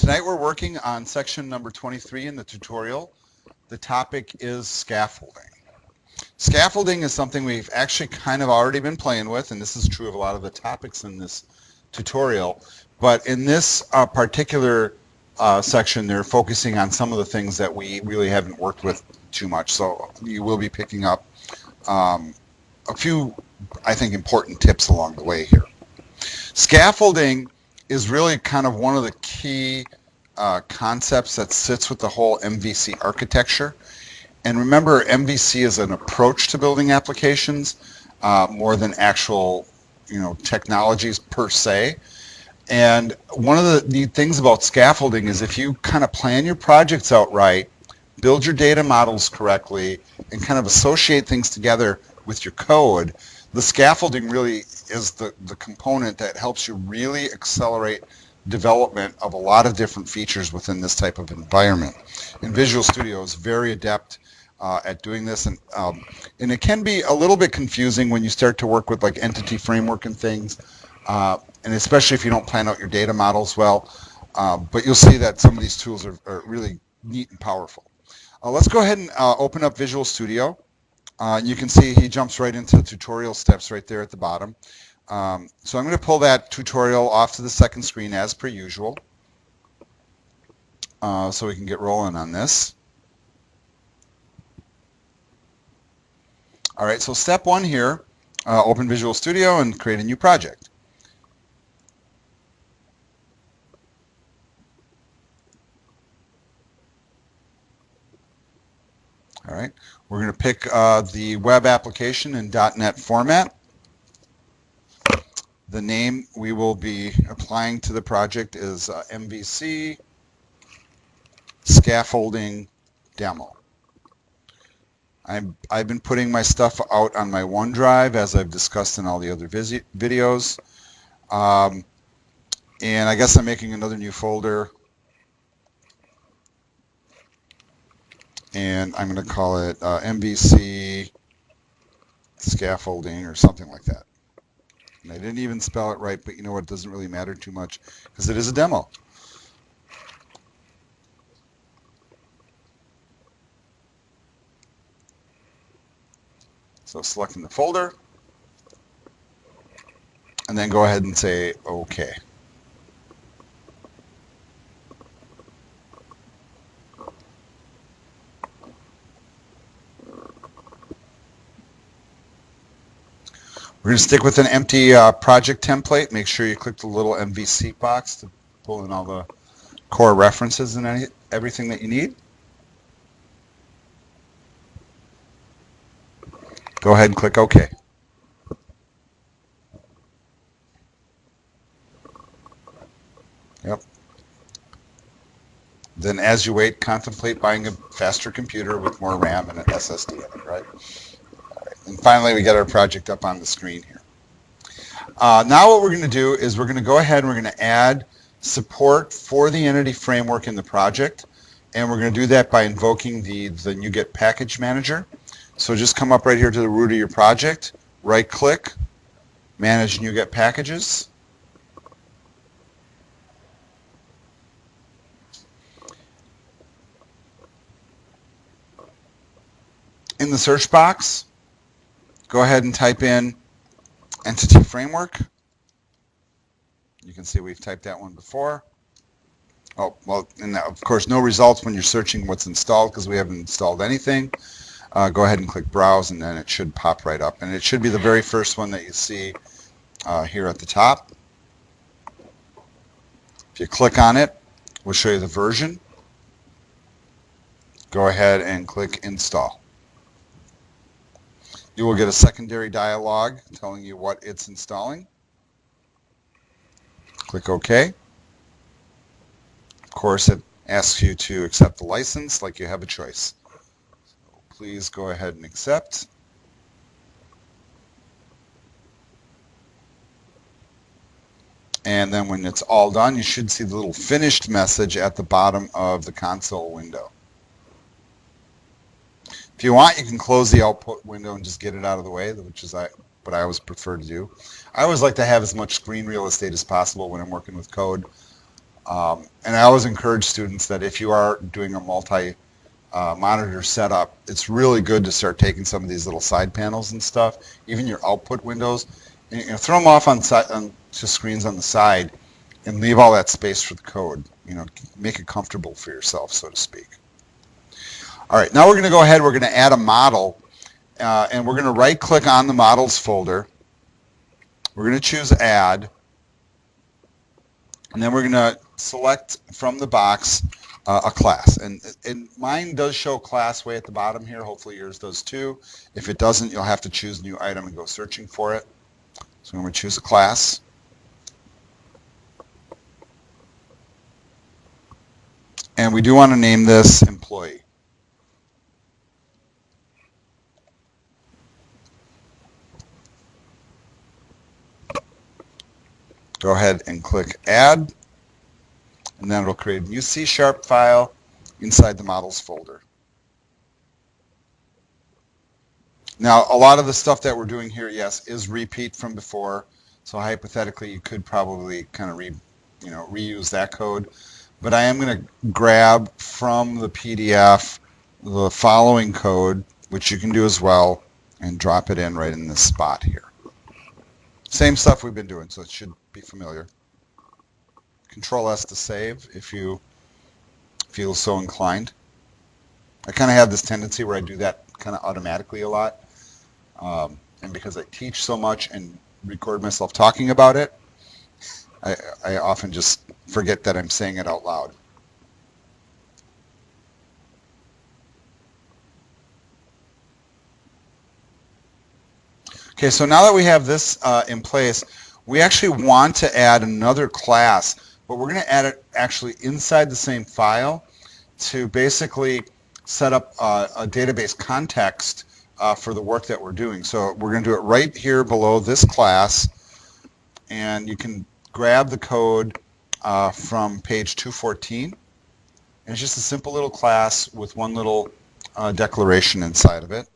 Tonight we're working on section number 23 in the tutorial. The topic is scaffolding. Scaffolding is something we've actually kind of already been playing with, and this is true of a lot of the topics in this tutorial. But in this particular section, they're focusing on some of the things that we really haven't worked with too much. So you will be picking up a few, I think, important tips along the way here. Scaffolding is really kind of one of the key concepts that sits with the whole MVC architecture. And remember, MVC is an approach to building applications more than actual, technologies per se. And one of the neat things about scaffolding is if you kind of plan your projects out right, build your data models correctly, and kind of associate things together with your code, the scaffolding really is the component that helps you really accelerate development of a lot of different features within this type of environment. And Visual Studio is very adept at doing this, and it can be a little bit confusing when you start to work with like entity framework and things, and especially if you don't plan out your data models well, but you'll see that some of these tools are really neat and powerful. Let's go ahead and open up Visual Studio. You can see he jumps right into tutorial steps right there at the bottom. So I'm going to pull that tutorial off to the second screen as per usual, so we can get rolling on this. All right, so step one here, open Visual Studio and create a new project. All right, we're going to pick the web application in .NET format. The name we will be applying to the project is MVC Scaffolding Demo. I've been putting my stuff out on my OneDrive, as I've discussed in all the other videos. And I guess I'm making another new folder. And I'm going to call it MVC Scaffolding or something like that. And I didn't even spell it right, but you know what, it doesn't really matter too much because it is a demo. So selecting the folder, and then go ahead and say OK. We're going to stick with an empty project template. Make sure you click the little MVC box to pull in all the core references and everything that you need. Go ahead and click OK. Yep. Then as you wait, contemplate buying a faster computer with more RAM and an SSD in it, right? And finally, we get our project up on the screen here. Now what we're going to do is we're going to go ahead and we're going to add support for the entity framework in the project. And we're going to do that by invoking the NuGet package manager. So just come up right here to the root of your project, right-click, manage NuGet packages. In the search box, go ahead and type in entity framework. You can see we've typed that one before. Oh, well, and of course, no results when you're searching what's installed because we haven't installed anything. Go ahead and click Browse, and then it should pop right up. And it should be the very first one that you see here at the top. If you click on it, we'll show you the version. Go ahead and click Install. You will get a secondary dialog telling you what it's installing. Click OK. Of course, it asks you to accept the license like you have a choice. So please go ahead and accept. And then when it's all done, you should see the little finished message at the bottom of the console window. If you want, you can close the output window and just get it out of the way, which is what I always prefer to do. I always like to have as much screen real estate as possible when I'm working with code. And I always encourage students that if you are doing a monitor setup, it's really good to start taking some of these little side panels and stuff, even your output windows, and, throw them off on to screens on the side, and leave all that space for the code. Make it comfortable for yourself, so to speak. All right, now we're going to go ahead. We're going to add a model, and we're going to right-click on the models folder. We're going to choose Add, and then we're going to select from the box a class. And mine does show class way at the bottom here. Hopefully yours does too. If it doesn't, you'll have to choose new item and go searching for it. So I'm going to choose a class. And we do want to name this employee. Go ahead and click Add, and then it'll create a new C# file inside the models folder. Now, a lot of the stuff that we're doing here, yes, is repeat from before. So hypothetically, you could probably kind of reuse that code. But I am going to grab from the PDF the following code, which you can do as well, and drop it in right in this spot here. Same stuff we've been doing, so it should be familiar. Control S to save if you feel so inclined. I kind of have this tendency where I do that kind of automatically a lot. And because I teach so much and record myself talking about it, I often just forget that I'm saying it out loud. Okay, so now that we have this in place, we actually want to add another class, but we're going to add it actually inside the same file to basically set up a database context for the work that we're doing. So we're going to do it right here below this class, and you can grab the code from page 214. And it's just a simple little class with one little declaration inside of it.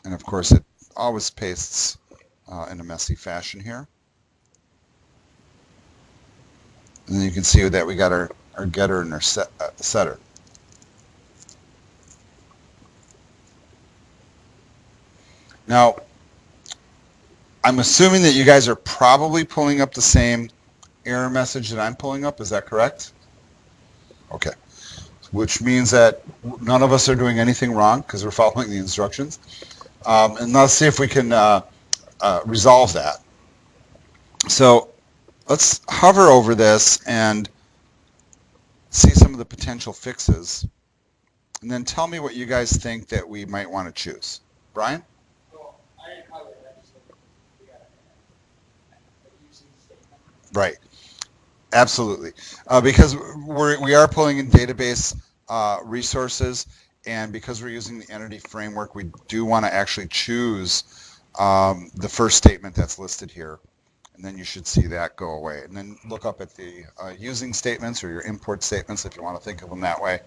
And of course, it always pastes in a messy fashion here. And then you can see that we got our getter and our setter. Now, I'm assuming that you guys are probably pulling up the same error message that I'm pulling up. Is that correct? Okay. Which means that none of us are doing anything wrong because we're following the instructions. And let's see if we can resolve that. So let's hover over this and see some of the potential fixes. And then tell me what you guys think that we might want to choose. Brian? Right. Absolutely. Because we are pulling in database resources, and because we're using the entity framework, we do want to actually choose the first statement that's listed here. And then you should see that go away. And then look up at the using statements or your import statements if you want to think of them that way.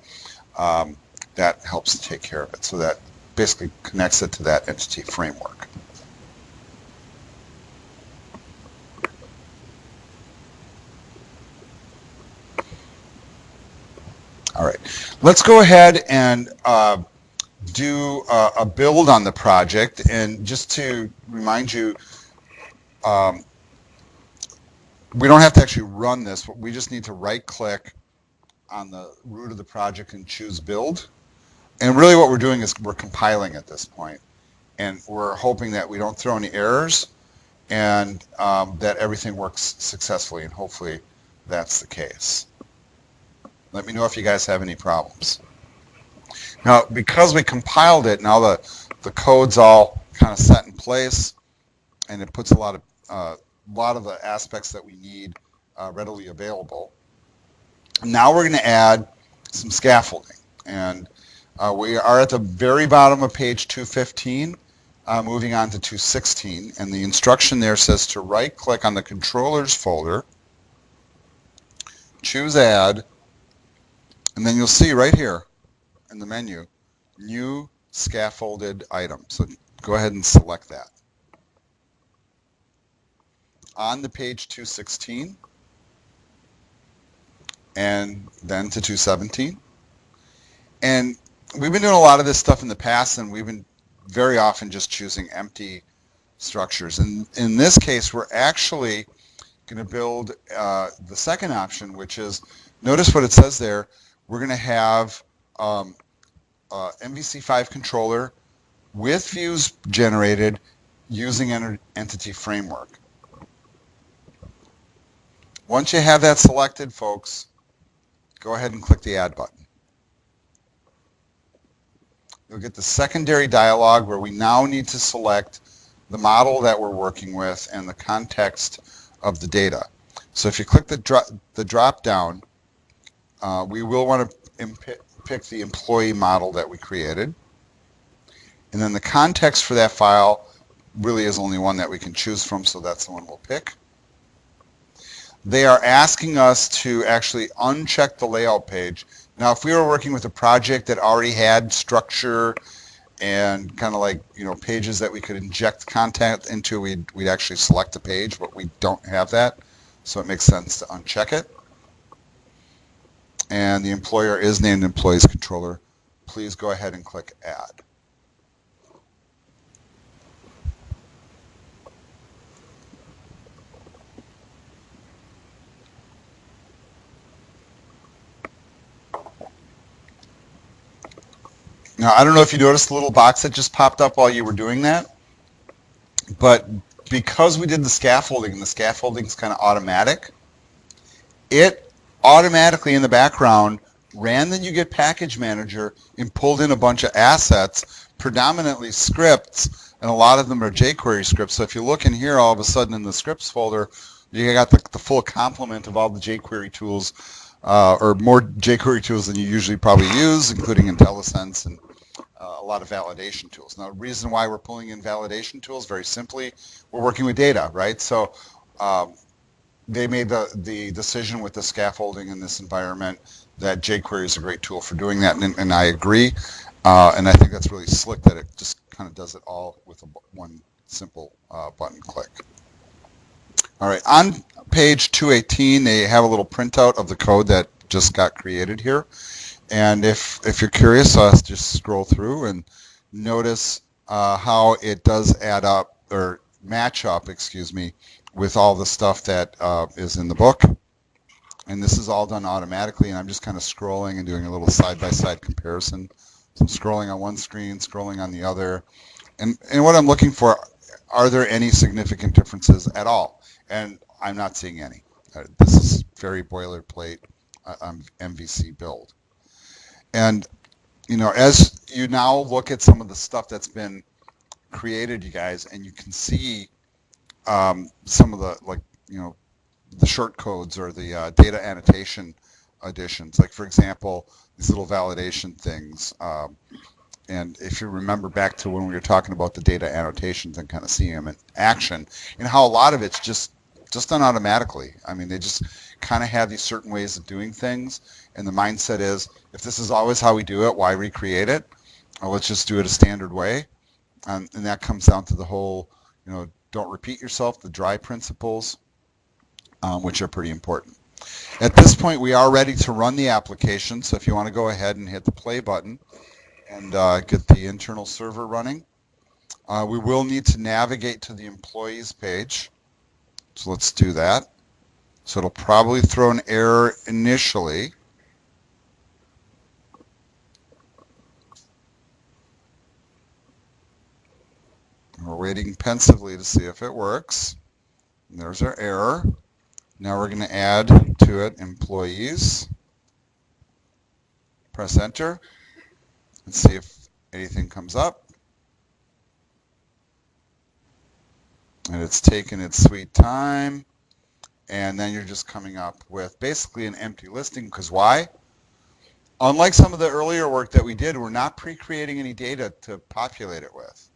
That helps to take care of it. So that basically connects it to that entity framework. All right, let's go ahead and do a build on the project. And just to remind you, we don't have to actually run this, but we just need to right-click on the root of the project and choose build. And really what we're doing is we're compiling at this point. And we're hoping that we don't throw any errors and that everything works successfully, and hopefully that's the case. Let me know if you guys have any problems. Now, because we compiled it, now the code's all kind of set in place, and it puts a lot of the aspects that we need readily available. Now we're going to add some scaffolding, and we are at the very bottom of page 215, moving on to 216, and the instruction there says to right-click on the controllers folder, choose Add, and then you'll see right here in the menu, New Scaffolded Item. So go ahead and select that. on the page 216 and then to 217. And we've been doing a lot of this stuff in the past, and we've been very often just choosing empty structures. And in this case, we're actually going to build the second option, which is, notice what it says there, we're going to have MVC5 controller with views generated using entity framework. Once you have that selected, folks, go ahead and click the Add button. You'll get the secondary dialog where we now need to select the model that we're working with and the context of the data. So if you click the drop down, we will want to pick the employee model that we created. And then the context for that file really is only one that we can choose from, so that's the one we'll pick. They are asking us to actually uncheck the layout page. Now, if we were working with a project that already had structure and kind of like, you know, pages that we could inject content into, we'd actually select the page, but we don't have that, so it makes sense to uncheck it. And the employer is named Employees Controller. Please go ahead and click Add. Now, I don't know if you noticed the little box that just popped up while you were doing that, but because we did the scaffolding, and the scaffolding is kind of automatic, it automatically in the background ran the NuGet package manager and pulled in a bunch of assets, predominantly scripts, and a lot of them are jQuery scripts. So if you look in here, all of a sudden in the scripts folder, you got the full complement of all the jQuery tools, or more jQuery tools than you usually probably use, including IntelliSense and a lot of validation tools. Now, the reason why we're pulling in validation tools, very simply, we're working with data, right? So they made the decision with the scaffolding in this environment that jQuery is a great tool for doing that, and I agree. And I think that's really slick that it just kind of does it all with one simple button click. All right, on page 218, they have a little printout of the code that just got created here. And if you're curious, just scroll through and notice how it does add up, or match up, excuse me, with all the stuff that is in the book. And this is all done automatically, and I'm just kind of scrolling and doing a little side-by-side comparison. So I'm scrolling on one screen, scrolling on the other. And what I'm looking for, are there any significant differences at all? And I'm not seeing any. This is very boilerplate MVC build. And, you know, as you now look at some of the stuff that's been created, you guys, and you can see some of the, like, you know, the short codes or the data annotation additions. Like, for example, these little validation things. And if you remember back to when we were talking about the data annotations and kind of seeing them in action, and how a lot of it's just done automatically. I mean, they just kind of have these certain ways of doing things, and the mindset is, if this is always how we do it, why recreate it? Let's just do it a standard way. And that comes down to the whole, you know, don't repeat yourself, the dry principles, which are pretty important. At this point, we are ready to run the application, so if you want to go ahead and hit the play button and get the internal server running. We will need to navigate to the employees page. So let's do that. So it'll probably throw an error initially. We're waiting pensively to see if it works. And there's our error. Now we're going to add to it employees. Press enter and see if anything comes up. And it's taken its sweet time. And then you're just coming up with basically an empty listing, because why? Unlike some of the earlier work that we did, we're not pre-creating any data to populate it with.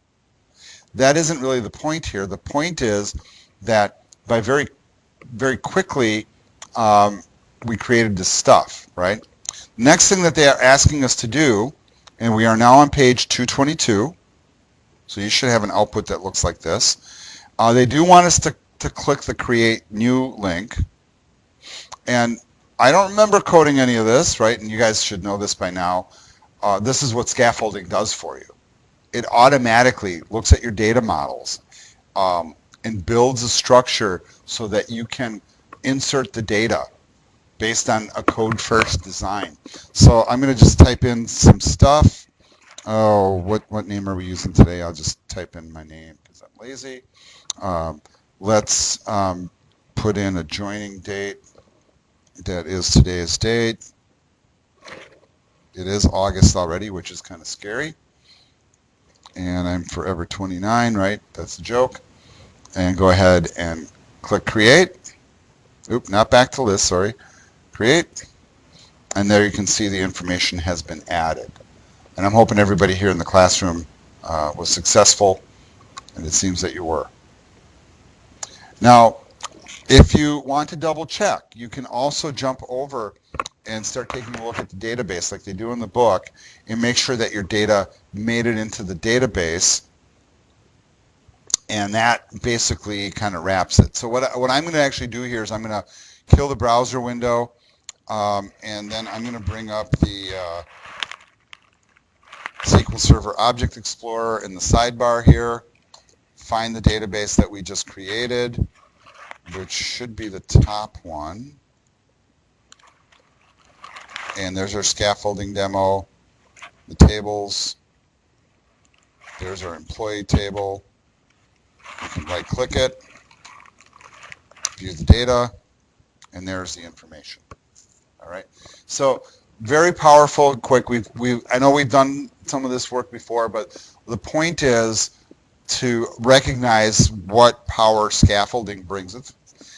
That isn't really the point here. The point is that by very quickly, we created this stuff, right? Next thing that they are asking us to do, and we are now on page 222, so you should have an output that looks like this. They do want us to to click the Create New link. And I don't remember coding any of this, right? And you guys should know this by now. This is what scaffolding does for you. It automatically looks at your data models and builds a structure so that you can insert the data based on a code first design. So I'm going to just type in some stuff. Oh, what name are we using today? I'll just type in my name because I'm lazy. Let's put in a joining date that is today's date. It is August already, which is kind of scary. And I'm forever 29, right? That's a joke. And go ahead and click Create. Oop, not back to list, sorry. Create. And there you can see the information has been added. And I'm hoping everybody here in the classroom was successful, and it seems that you were. Now, if you want to double check, you can also jump over and start taking a look at the database like they do in the book and make sure that your data made it into the database, and that basically kind of wraps it. So what I'm going to actually do here is I'm going to kill the browser window, and then I'm going to bring up the SQL Server Object Explorer in the sidebar here, find the database that we just created, which should be the top one. And there's our scaffolding demo, the tables. There's our employee table. You can right click it, view the data, and there's the information. All right. So very powerful, quick. I know we've done some of this work before, but the point is to recognize what power scaffolding brings. It's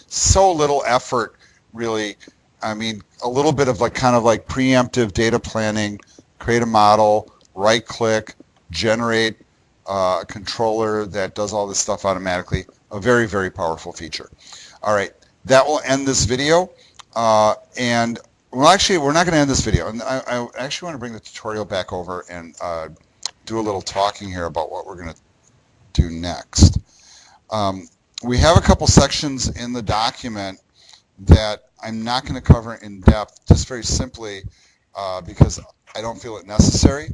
so little effort, really. I mean, a little bit of kind of like preemptive data planning, create a model, right click, generate a controller that does all this stuff automatically. A very, very powerful feature. All right, that will end this video. And well, actually, we're not going to end this video. And I actually want to bring the tutorial back over and do a little talking here about what we're going to do next. We have a couple sections in the document that I'm not going to cover in depth, just very simply because I don't feel it necessary.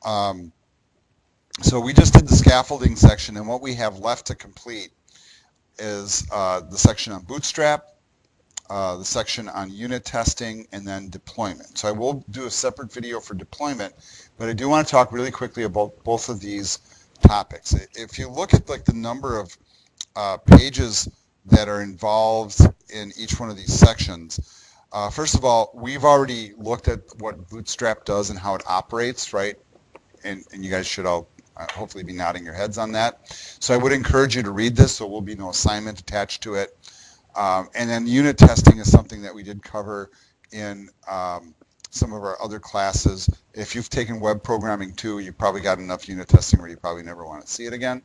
So we just did the scaffolding section, and what we have left to complete is the section on Bootstrap, the section on unit testing, and then deployment. So I will do a separate video for deployment, but I do want to talk really quickly about both of these topics. If you look at like the number of pages that are involved in each one of these sections, first of all, we've already looked at what Bootstrap does and how it operates, right? And you guys should all hopefully be nodding your heads on that. So I would encourage you to read this, so there will be no assignment attached to it. And then unit testing is something that we did cover in some of our other classes. If you've taken web programming too, you've probably got enough unit testing where you probably never want to see it again.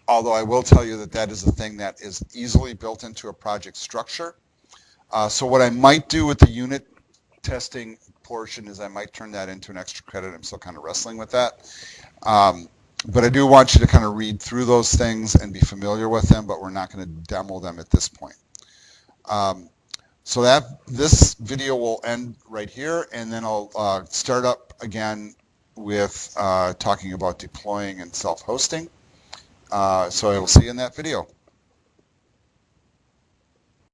Although I will tell you that that is a thing that is easily built into a project structure. So what I might do with the unit testing portion is I might turn that into an extra credit. I'm still kind of wrestling with that. But I do want you to kind of read through those things and be familiar with them, but we're not going to demo them at this point. So this video will end right here, and then I'll start up again with talking about deploying and self-hosting. So I will see you in that video.